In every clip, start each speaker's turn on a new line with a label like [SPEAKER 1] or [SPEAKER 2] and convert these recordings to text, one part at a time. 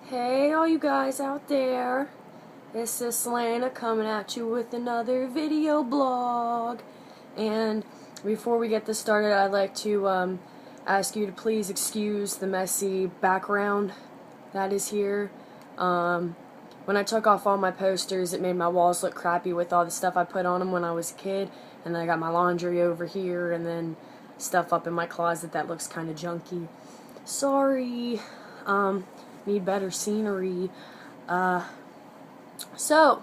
[SPEAKER 1] Hey, all you guys out there. This is Selena coming at you with another video blog. And before we get this started, I'd like to ask you to please excuse the messy background that is here. When I took off all my posters, it made my walls look crappy with all the stuff I put on them when I was a kid. And then I got my laundry over here, and then stuff up in my closet that looks kind of junky. Sorry. Need better scenery. So,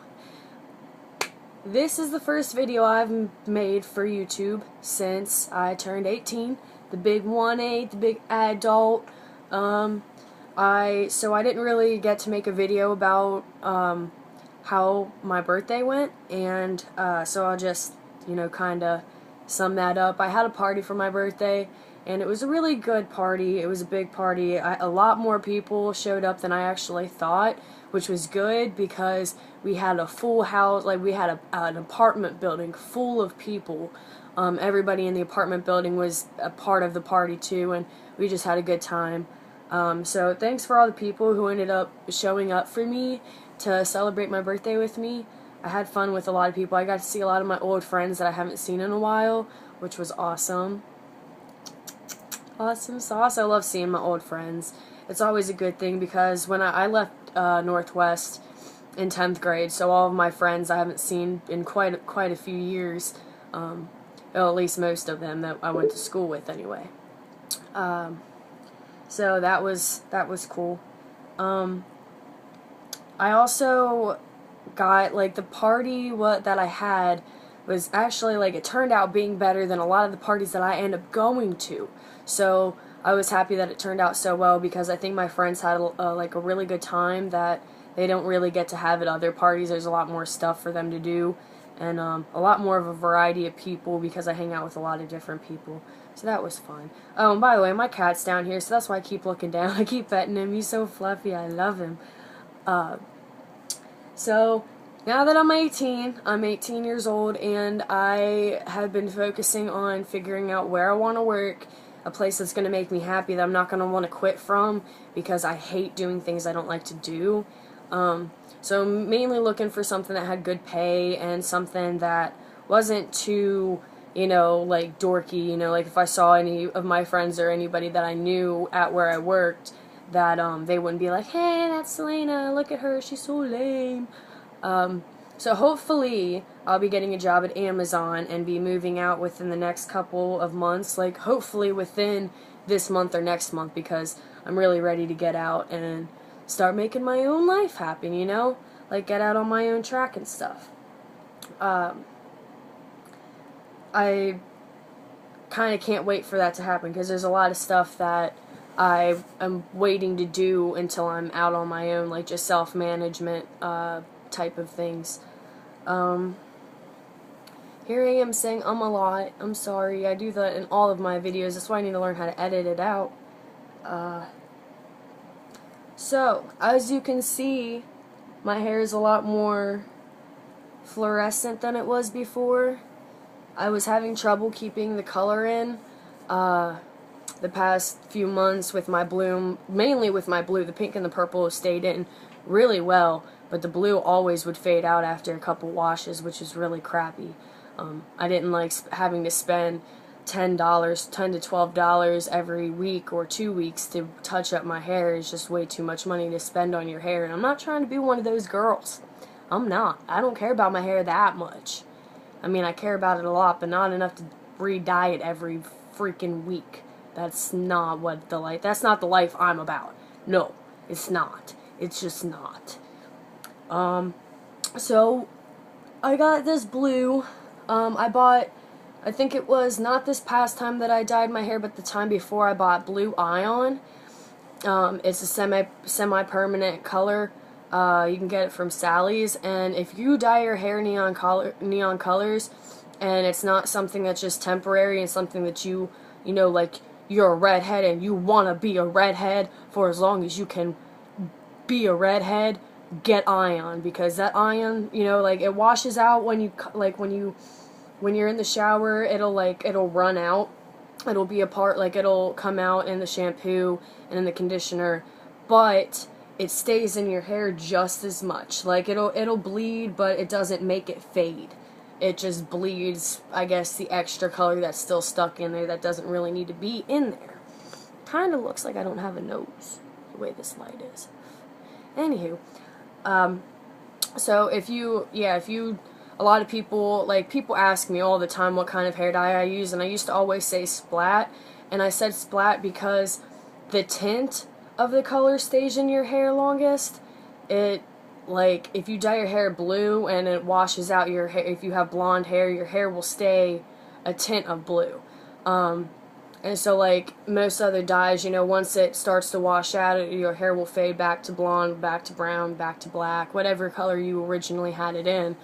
[SPEAKER 1] this is the first video I've made for YouTube since I turned 18. The big 1-8, the big adult. So I didn't really get to make a video about how my birthday went, and so I'll just, kind of sum that up. I had a party for my birthday, and it was a really good party. It was a big party. A lot more people showed up than I actually thought, which was good because we had a full house. Like, we had an apartment building full of people. Everybody in the apartment building was a part of the party too, and we just had a good time. So thanks for all the people who ended up showing up for me to celebrate my birthday with me. I had fun with a lot of people. I got to see a lot of my old friends that I haven't seen in a while, which was awesome. Awesome sauce. I love seeing my old friends. It's always a good thing because when I left Northwest in 10th grade, so all of my friends I haven't seen in quite a few years, well, at least most of them that I went to school with anyway. So that was cool. I also got, like, the party that I had was actually, like, it turned out being better than a lot of the parties that I end up going to. So I was happy that it turned out so well because I think my friends had like a really good time that they don't really get to have at other parties. There's a lot more stuff for them to do, and a lot more of a variety of people because I hang out with a lot of different people. So that was fun. Oh, and by the way, my cat's down here, so that's why I keep looking down. I keep petting him. He's so fluffy. I love him. So now that I'm 18 years old, and I have been focusing on figuring out where I want to work, a place that's going to make me happy, that I'm not going to want to quit from because I hate doing things I don't like to do. So I'm mainly looking for something that had good pay and something that wasn't too, like dorky, like if I saw any of my friends or anybody that I knew at where I worked, that they wouldn't be like, hey, that's Selena, look at her, she's so lame. So hopefully I'll be getting a job at Amazon and be moving out within the next couple of months, like hopefully within this month or next month, because I'm really ready to get out and start making my own life happen, like get out on my own track and stuff. I kind of can't wait for that to happen because there's a lot of stuff that I am waiting to do until I'm out on my own, like just self-management type of things. Here I am saying a lot. I'm sorry. I do that in all of my videos. That's why I need to learn how to edit it out. So, as you can see, my hair is a lot more fluorescent than it was before. I was having trouble keeping the color in the past few months with my blue, mainly with my blue. The pink and the purple stayed in really well, but the blue always would fade out after a couple washes, which is really crappy. I didn't like having to spend $10 to $12 every week or 2 weeks to touch up my hair. It's just way too much money to spend on your hair, and I'm not trying to be one of those girls. I'm not. I don't care about my hair that much. I mean, I care about it a lot, but not enough to re-dye it every freaking week. That's not what that's not the life I'm about. No, it's not. It's just not. So I got this blue. I bought, I think it was not this past time that I dyed my hair, but the time before, I bought Blue Ion. It's a semi-permanent color. You can get it from Sally's, and if you dye your hair neon colors, and it's not something that's just temporary and something that like you're a redhead and you want to be a redhead for as long as you can be a redhead, get Ion, because that Ion, like it washes out when you're in the shower. It'll run out. It'll be a part, like it'll come out in the shampoo and in the conditioner, but it stays in your hair just as much. Like it'll bleed, but it doesn't make it fade. It just bleeds, I guess, the extra color that's still stuck in there that doesn't really need to be in there. Kind of looks like I don't have a nose, the way this light is. Anywho, so if you, a lot of people, people ask me all the time what kind of hair dye I use, and I used to always say Splat, and I said Splat because the tint of the color stays in your hair longest. If you dye your hair blue and it washes out your hair, if you have blonde hair, your hair will stay a tint of blue. And so, like most other dyes, once it starts to wash out, your hair will fade back to blonde, back to brown, back to black, whatever color you originally had it in.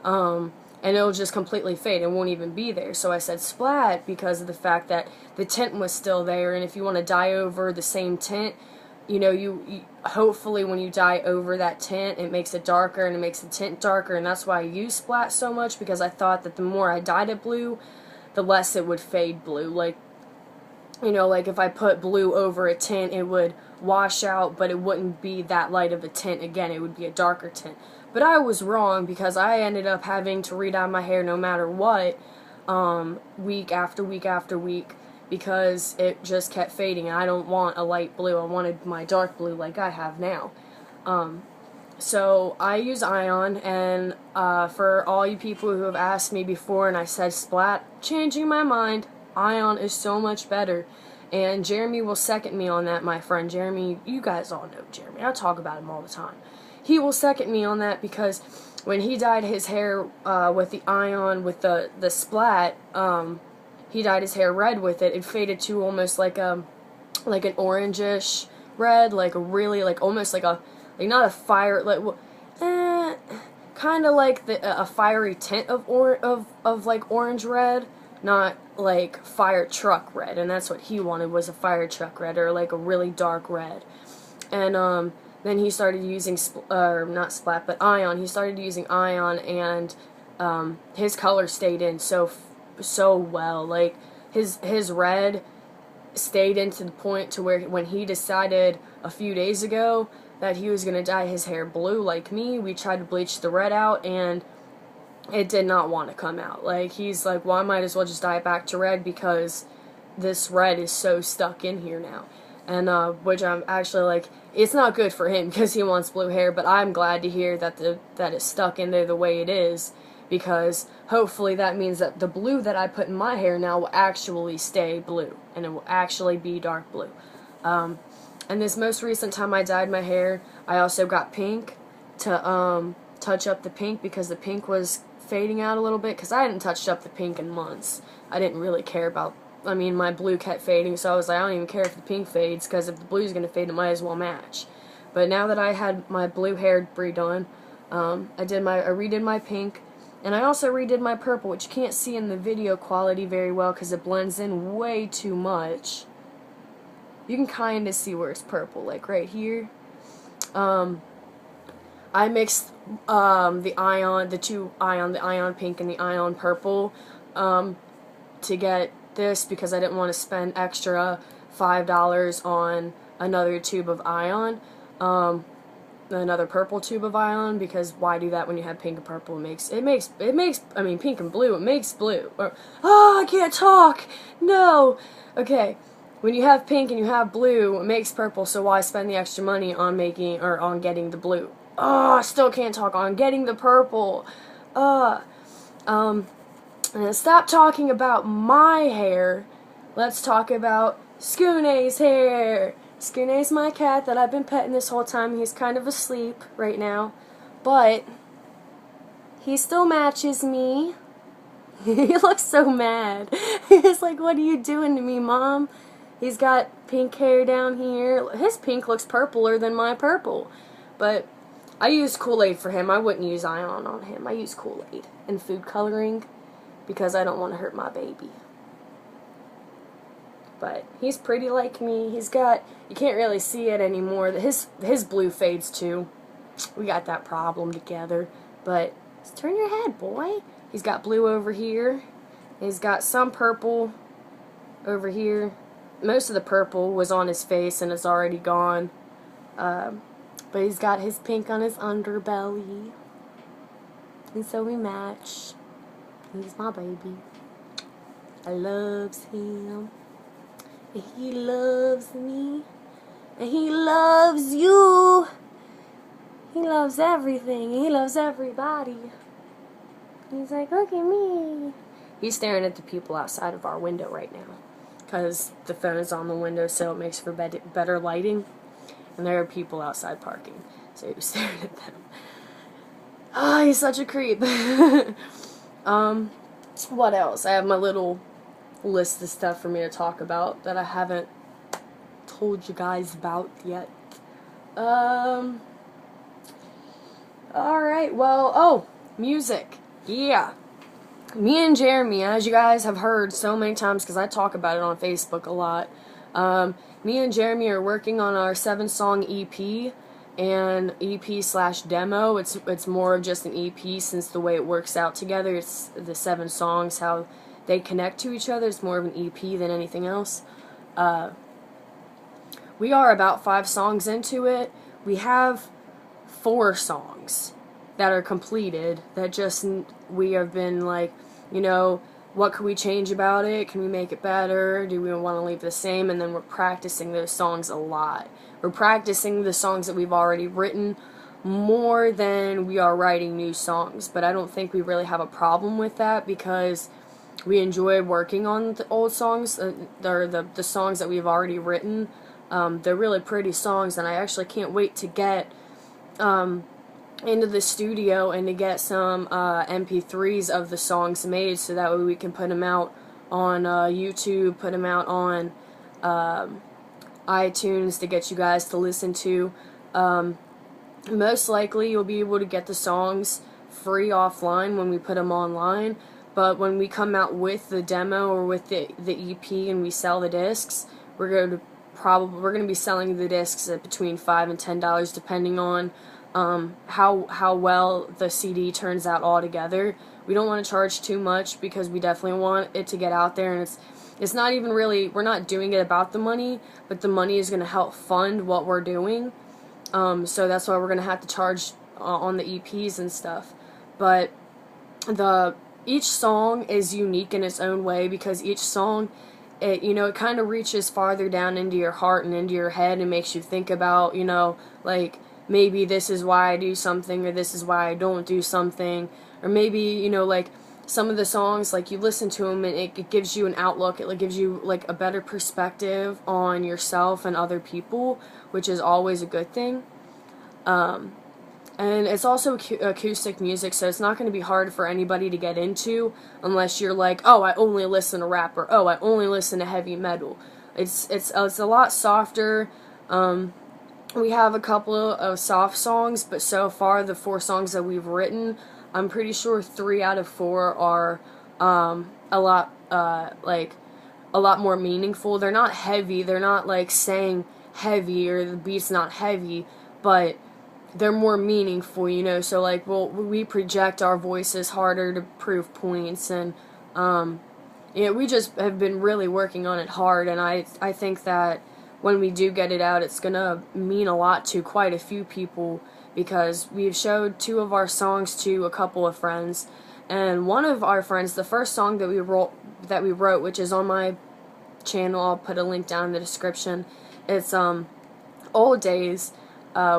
[SPEAKER 1] And it'll just completely fade. It won't even be there. So I said Splat because of the fact that the tint was still there, and if you want to dye over the same tint, you hopefully when you dye over that tint, it makes it darker and it makes the tint darker, and that's why I use Splat so much, because I thought that the more I dyed it blue, the less it would fade blue. Like if I put blue over a tint, it would wash out, but it wouldn't be that light of a tint again. It would be a darker tint. But I was wrong, because I ended up having to re-dye my hair no matter what, week after week after week, because it just kept fading. I don't want a light blue. I wanted my dark blue like I have now. So I use Ion, and for all you people who have asked me before and I said Splat, changing my mind. Ion is so much better. And Jeremy will second me on that, my friend. Jeremy, you guys all know Jeremy. I talk about him all the time. He will second me on that, because when he dyed his hair with the Ion, with the Splat, he dyed his hair red with it. It faded to almost like an orangish red, like a really, almost like not a fire, kind of like a fiery tint of orange red, not like fire truck red. And that's what he wanted, was a fire truck red, or like a really dark red. And then he started using not Splat, but Ion. He started using Ion, and his color stayed in so well. Like his red stayed in to the point to where when he decided a few days ago that he was gonna dye his hair blue like me, we tried to bleach the red out, and it did not want to come out. Like, he's like, well, I might as well just dye it back to red, because this red is so stuck in here now. And which I'm actually like, it's not good for him because he wants blue hair, but I'm glad to hear that that it's stuck in there the way it is, because hopefully that means that the blue that I put in my hair now will actually stay blue, and it will actually be dark blue. And this most recent time I dyed my hair, I also got pink to touch up the pink, because the pink was fading out a little bit, because I hadn't touched up the pink in months. I didn't really care about, my blue kept fading, so I was like, I don't even care if the pink fades, because if the blue's going to fade, it might as well match. But now that I had my blue hair redone, I redid my pink, and I also redid my purple, which you can't see in the video quality very well because it blends in way too much. You can kind of see where it's purple, like right here. I mixed the Ion pink and the Ion purple to get this, because I didn't want to spend extra $5 on another tube of Ion, another purple tube of Ion, because why do that when you have pink and purple? It makes pink and blue, it makes blue. I can't talk. No. Okay. When you have pink and you have blue, it makes purple, so why spend the extra money on on getting the blue? I still can't talk. On getting the purple. And stop talking about my hair. Let's talk about Skoone's hair. Skoone's my cat that I've been petting this whole time. He's kind of asleep right now, but he still matches me. He looks so mad. He's like, what are you doing to me, Mom? He's got pink hair down here. His pink looks purpler than my purple. But I use Kool-Aid for him. I wouldn't use Ion on him. I use Kool-Aid and food coloring because I don't want to hurt my baby. But he's pretty like me. He's got, you can't really see it anymore. His blue fades too. We got that problem together. But just turn your head, boy. He's got blue over here. He's got some purple over here. Most of the purple was on his face and it's already gone. But he's got his pink on his underbelly. And so we match. He's my baby. I loves him. And he loves me. And he loves you. He loves everything. He loves everybody. He's like, look at me. He's staring at the people outside of our window right now. Because the phone is on the window, so it makes for better lighting. And there are people outside parking. So he's staring at them. Ah, he's such a creep. What else? I have my little list of stuff for me to talk about that I haven't told you guys about yet. Alright, well, music. Yeah. Me and Jeremy, as you guys have heard so many times, because I talk about it on Facebook a lot, me and Jeremy are working on our 7-song EP, and EP/demo. It's more of just an EP, since the way it works out together, it's the 7 songs, how they connect to each other. It's more of an EP than anything else. We are about 5 songs into it. We have 4 songs that are completed, that just we have been like, you know, what could we change about it? Can we make it better? Do we want to leave it the same? And then we're practicing those songs a lot. We're practicing the songs that we've already written more than we are writing new songs. But I don't think we really have a problem with that, because we enjoy working on the old songs, or the songs that we've already written. They're really pretty songs, and I actually can't wait to get into the studio and to get some MP3s of the songs made, so that way we can put them out on YouTube, put them out on iTunes to get you guys to listen to. Most likely you'll be able to get the songs free offline when we put them online, but when we come out with the demo or with the EP and we sell the discs, we're going to be selling the discs at between $5 and $10, depending on how well the CD turns out altogether. We don't want to charge too much, because we definitely want it to get out there, and it's not even really, we're not doing it about the money, but the money is going to help fund what we're doing. So that's why we're going to have to charge on the EPs and stuff. But each song is unique in its own way, because each song, it kind of reaches farther down into your heart and into your head, and makes you think about, like, maybe this is why I do something, or this is why I don't do something, or maybe, like, some of the songs, like, you listen to them and it gives you an outlook, it gives you, like, a better perspective on yourself and other people, which is always a good thing. And it's also acoustic music, so it's not going to be hard for anybody to get into, unless you're like, oh, I only listen to rap, or oh, I only listen to heavy metal. It's a lot softer. We have a couple of soft songs, but so far the 4 songs that we've written, I'm pretty sure 3 out of 4 are a lot more meaningful. They're not heavy. They're not like saying heavy, or the beat's not heavy, but they're more meaningful, so like we project our voices harder to prove points, and we just have been really working on it hard, and I think that when we do get it out, it's gonna mean a lot to quite a few people, because we've showed 2 of our songs to a couple of friends, and one of our friends, the first song that we wrote, which is on my channel, I'll put a link down in the description, it's Old Days.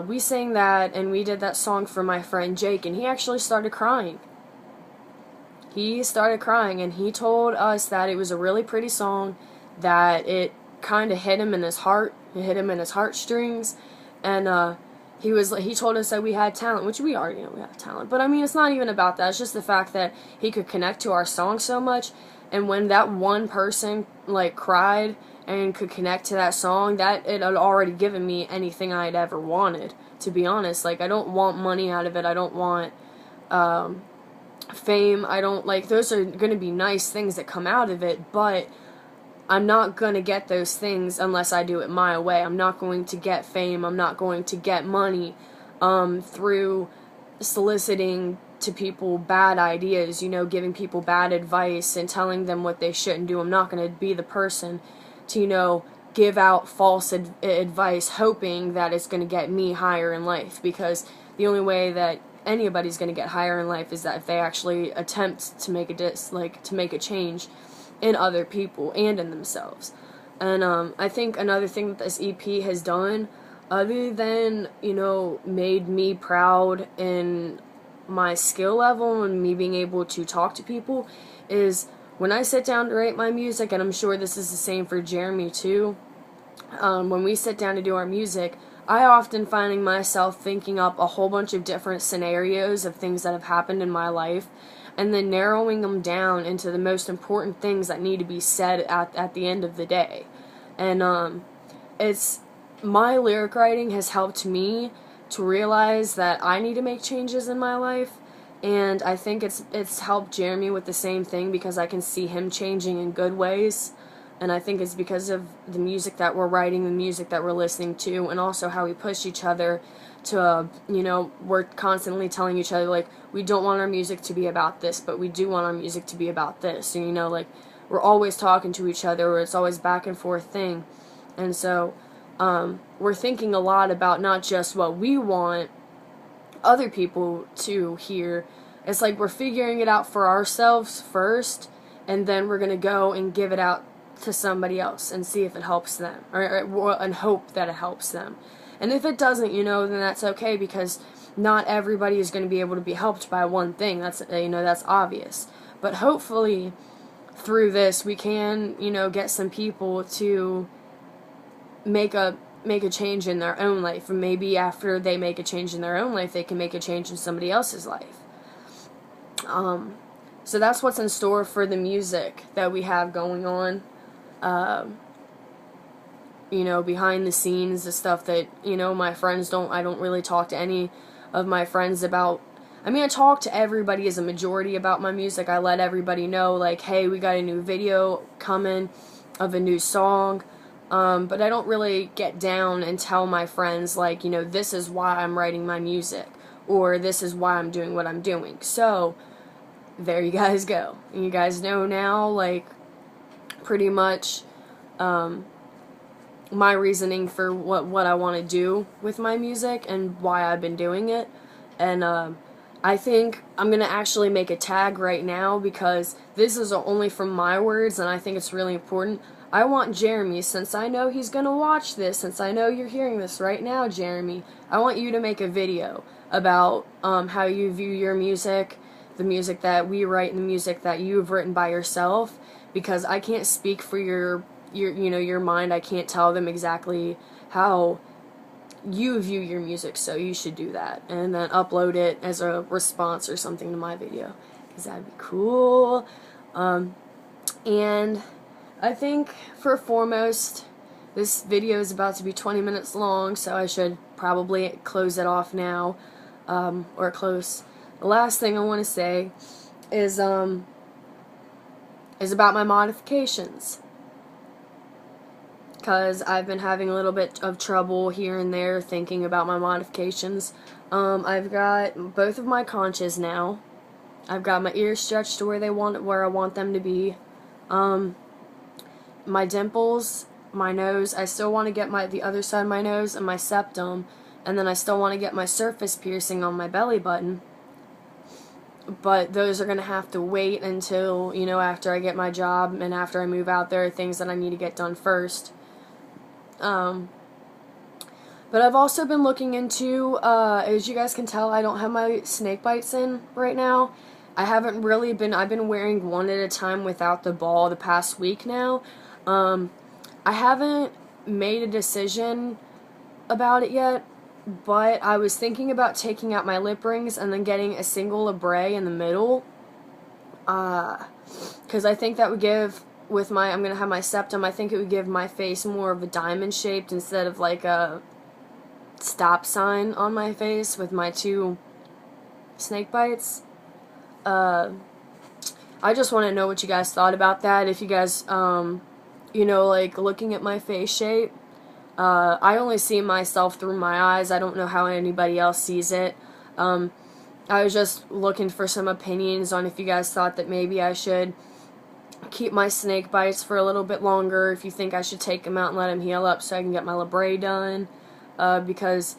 [SPEAKER 1] We sang that, and we did that song for my friend Jake, and he actually started crying. He started crying, and he told us that it was a really pretty song, that it kind of hit him in his heart, it hit him in his heartstrings, and he told us that we had talent, which we already know we have talent, but I mean, it's not even about that, it's just the fact that he could connect to our song so much, and when that one person, like, cried and could connect to that song, that it had already given me anything I'd ever wanted, to be honest. Like, I don't want money out of it, I don't want fame, I don't, like, those are going to be nice things that come out of it, but I'm not going to get those things unless I do it my way. I'm not going to get fame, I'm not going to get money through soliciting to people bad ideas, giving people bad advice and telling them what they shouldn't do. I'm not going to be the person to, give out false advice hoping that it's going to get me higher in life, because the only way that anybody's going to get higher in life is that if they actually attempt to make to make a change in other people and in themselves. And I think another thing that this EP has done, other than, you know, made me proud in my skill level and me being able to talk to people, is when I sit down to write my music, and I'm sure this is the same for Jeremy too, when we sit down to do our music, I often finding myself thinking up a whole bunch of different scenarios of things that have happened in my life, and then narrowing them down into the most important things that need to be said at the end of the day. And it's my lyric writing has helped me to realize that I need to make changes in my life, and I think it's helped Jeremy with the same thing, because I can see him changing in good ways. And I think it's because of the music that we're writing, the music that we're listening to, and also how we push each other to, you know, we're constantly telling each other, like, we don't want our music to be about this, but we do want our music to be about this. And, you know, like, we're always talking to each other, or it's always back and forth thing. And so, we're thinking a lot about not just what we want other people to hear. It's like we're figuring it out for ourselves first, and then we're going to go and give it out to somebody else and see if it helps them, and hope that it helps them. And if it doesn't, you know, then that's okay, because not everybody is going to be able to be helped by one thing. That's, you know, that's obvious. But hopefully through this we can, you know, get some people to make a change in their own life, and maybe after they make a change in their own life, they can make a change in somebody else's life. So that's what's in store for the music that we have going on. You know, behind the scenes, the stuff that, you know, my friends I don't really talk to any of my friends about. I mean, I talk to everybody as a majority about my music. I let everybody know, like, hey, we got a new video coming of a new song. But I don't really get down and tell my friends, like, you know, this is why I'm writing my music, or this is why I'm doing what I'm doing. So, there you guys go. You guys know now, like, pretty much, my reasoning for what I want to do with my music and why I've been doing it. And, I think I'm going to actually make a tag right now, because this is only from my words, and I think it's really important. I want Jeremy, since I know he's going to watch this, since I know you're hearing this right now, Jeremy, I want you to make a video about how you view your music, the music that we write, and the music that you've written by yourself, because I can't speak for your you know, your mind. I can't tell them exactly how you view your music, so you should do that, and then upload it as a response or something to my video, because that'd be cool. And I think, for foremost, this video is about to be 20 minutes long, so I should probably close it off now, or close. The last thing I want to say is about my modifications, because I've been having a little bit of trouble here and there thinking about my modifications. I've got both of my conches now. I've got my ears stretched to where I want them to be. My dimples, my nose, I still want to get the other side of my nose and my septum, and then I still want to get my surface piercing on my belly button. But those are going to have to wait until, you know, after I get my job and after I move out. There are things that I need to get done first. But I've also been looking into, as you guys can tell, I don't have my snake bites in right now. I've been wearing one at a time without the ball the past week now. I haven't made a decision about it yet, but I was thinking about taking out my lip rings and then getting a single labret in the middle, because I think that would give, I'm going to have my septum, I think it would give my face more of a diamond shaped instead of like a stop sign on my face with my two snake bites. I just want to know what you guys thought about that. If you guys, you know, like, looking at my face shape, I only see myself through my eyes. I don't know how anybody else sees it. I was just looking for some opinions on if you guys thought that maybe I should keep my snake bites for a little bit longer, if you think I should take them out and let them heal up so I can get my labret done, because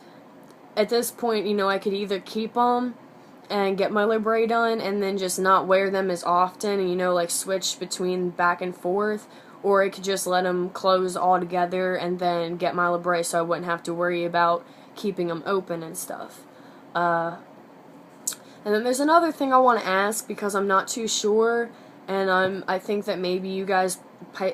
[SPEAKER 1] at this point, you know, I could either keep them and get my labret done and then just not wear them as often and, you know, like switch between back and forth, or I could just let them close all together and then get my labret so I wouldn't have to worry about keeping them open and stuff. And then there's another thing I want to ask because I'm not too sure, and I think that maybe you guys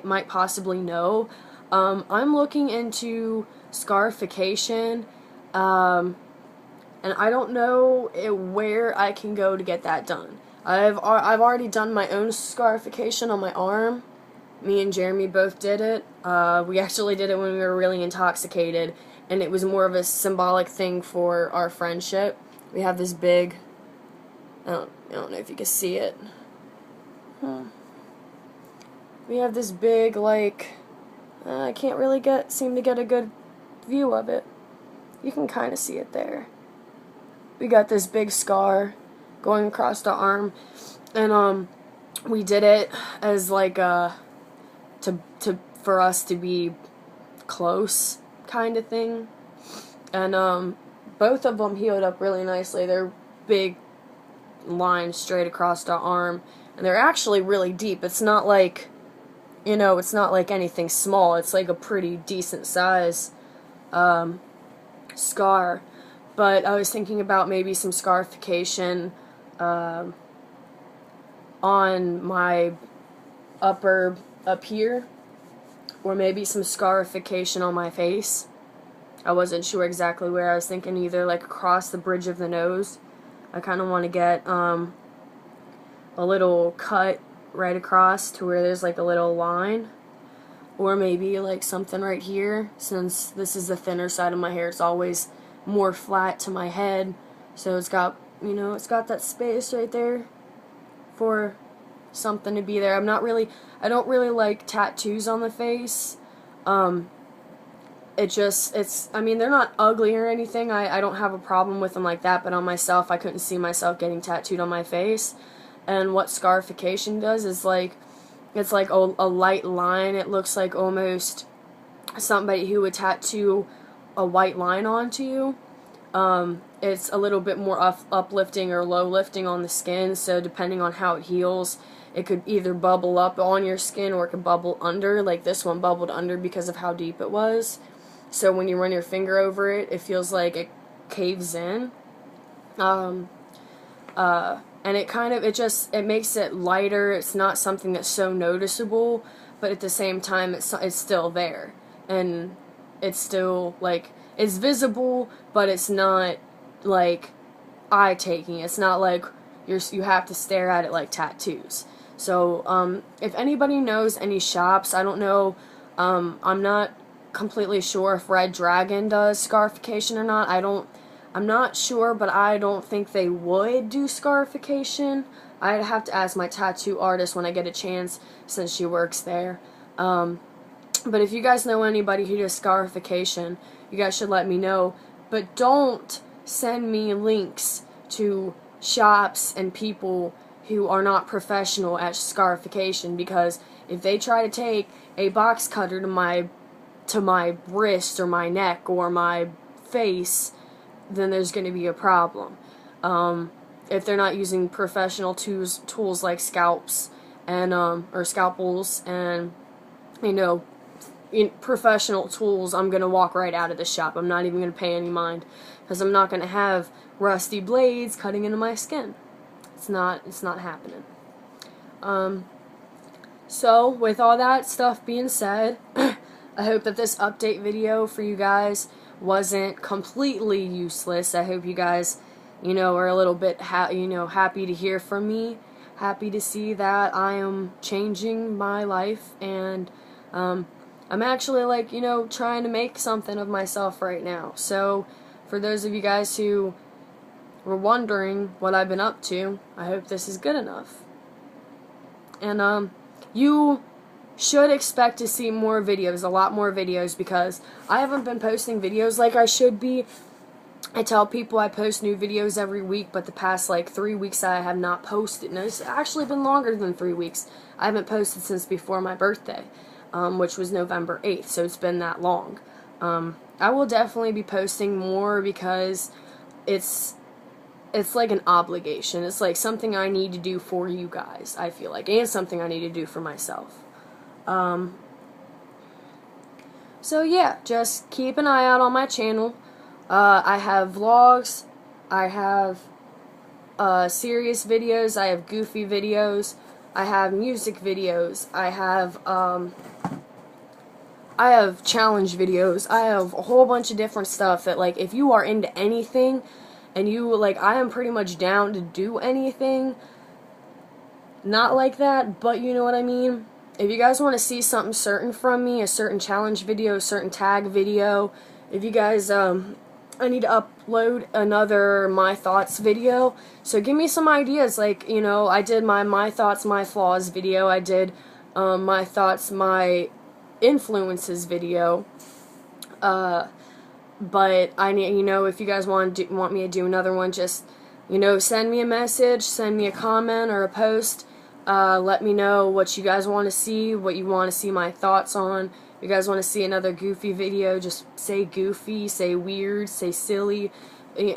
[SPEAKER 1] might possibly know. I'm looking into scarification, and I don't know where I can go to get that done. I've already done my own scarification on my arm. Me and Jeremy both did it. We actually did it when we were really intoxicated, and it was more of a symbolic thing for our friendship. We have this big, I don't know if you can see it. We have this big, like, I can't really seem to get a good view of it. You can kind of see it there. We got this big scar going across the arm, and we did it as like for us to be close kind of thing, and both of them healed up really nicely. They're big lines straight across the arm, and they're actually really deep. It's not like, you know, it's not like anything small. It's like a pretty decent size scar. But I was thinking about maybe some scarification on my up here, or maybe some scarification on my face. I wasn't sure exactly where. I was thinking either like across the bridge of the nose. I kind of want to get a little cut right across to where there's like a little line, or maybe like something right here, since this is the thinner side of my hair. It's always more flat to my head, so it's got, you know, it's got that space right there for something to be there. I don't really like tattoos on the face. I mean, they're not ugly or anything. I don't have a problem with them like that, but on myself, I couldn't see myself getting tattooed on my face. And what scarification does is like, it's like a light line. It looks like almost somebody who would tattoo a white line onto you. It's a little bit more uplifting or low lifting on the skin, so depending on how it heals, it could either bubble up on your skin or it could bubble under. Like this one bubbled under because of how deep it was. So when you run your finger over it, it feels like it caves in. And it makes it lighter. It's not something that's so noticeable, but at the same time, it's still there. And it's still, like, it's visible, but it's not, like, eye-taking. It's not like you have to stare at it like tattoos. So, if anybody knows any shops, I don't know, I'm not completely sure if Red Dragon does scarification or not. I'm not sure, but I don't think they would do scarification. I'd have to ask my tattoo artist when I get a chance, since she works there. But if you guys know anybody who does scarification, you guys should let me know. But don't send me links to shops and people who are not professional at scarification, because if they try to take a box cutter to my wrist or my neck or my face, then there's going to be a problem. If they're not using professional tools like scalps and or scalpels and, you know, professional tools, I'm going to walk right out of the shop. I'm not even going to pay any mind, because I'm not going to have rusty blades cutting into my skin. It's not happening. So with all that stuff being said, I hope that this update video for you guys wasn't completely useless. I hope you guys, you know, are a little bit happy to hear from me, happy to see that I am changing my life, and I'm actually, like, you know, trying to make something of myself right now. So for those of you guys who were wondering what I've been up to, I hope this is good enough. And you should expect to see more videos, a lot more videos, because I haven't been posting videos like I should be. I tell people I post new videos every week, but the past like 3 weeks I have not posted. And it's actually been longer than 3 weeks. I haven't posted since before my birthday, which was November 8th, so it's been that long. I will definitely be posting more because it's like an obligation. It's like something I need to do for you guys, I feel like, and something I need to do for myself. So yeah, just keep an eye out on my channel. I have vlogs, I have serious videos, I have goofy videos, I have music videos, I have challenge videos, I have a whole bunch of different stuff that, like, if you are into anything, and you, like, I am pretty much down to do anything, not like that, but you know what I mean. If you guys want to see something certain from me, a certain challenge video, a certain tag video, if you guys, I need to upload another My Thoughts video, so give me some ideas. Like, you know, I did my Thoughts, My Flaws video, I did My Thoughts, My Influences video, but I need, you know, if you guys want me to do another one, just, you know, send me a message, send me a comment or a post. Let me know what you guys want to see, what you want to see my thoughts on. If you guys want to see another goofy video, just say goofy, say weird, say silly,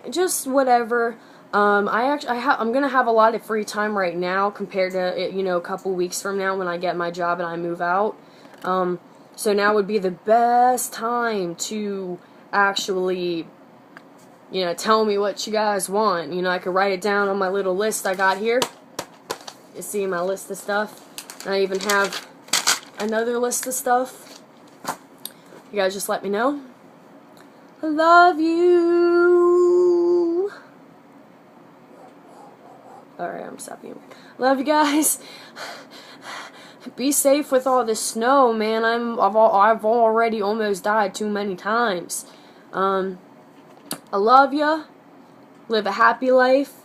[SPEAKER 1] just whatever. I'm gonna have a lot of free time right now compared to, you know, a couple weeks from now when I get my job and I move out. So now would be the best time to actually, you know, tell me what you guys want. You know, I could write it down on my little list I got here. You see my list of stuff. And I even have another list of stuff. You guys just let me know. I love you. Alright, I'm stopping. Love you guys. Be safe with all this snow, man. I've already almost died too many times. I love ya. Live a happy life.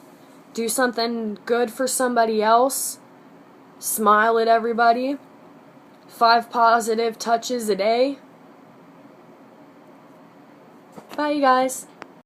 [SPEAKER 1] Do something good for somebody else. Smile at everybody. 5 positive touches a day. Bye, you guys.